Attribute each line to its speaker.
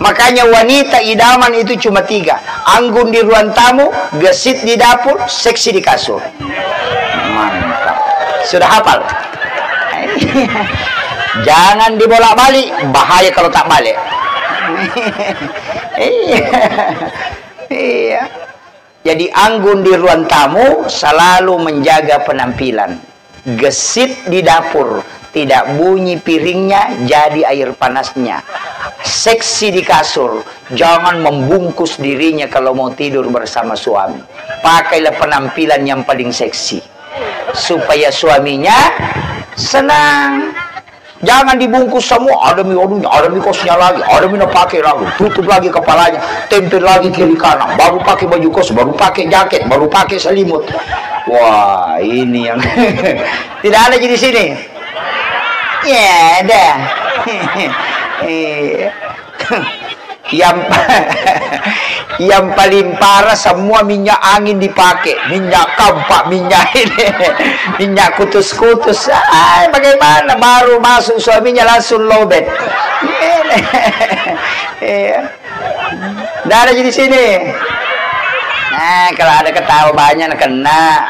Speaker 1: Makanya wanita idaman itu cuma 3. Anggun di ruang tamu, gesit di dapur, seksi di kasur. Mantap. Sudah hafal? Jangan dibolak-balik, bahaya kalau tak balik. Iya. Jadi anggun di ruang tamu selalu menjaga penampilan. Gesit di dapur, tidak bunyi piringnya, jadi air panasnya. Seksi di kasur, jangan membungkus dirinya kalau mau tidur bersama suami. Pakailah penampilan yang paling seksi, supaya suaminya senang. Jangan dibungkus semua, ada mie kosnya lagi, ada mie pakai lagi, tutup lagi kepalanya, tempel lagi kiri kanan, baru pakai baju kos, baru pakai jaket, baru pakai selimut. Wah, ini yang tidak ada di sini. Ya, ada. Yang paling parah semua minyak angin dipakai, minyak kampak, minyak ini, minyak kutus-kutus. Bagaimana baru masuk suaminya langsung lowbat. Tidak ada di sini. Nah, kalau ada ketawa banyak kena.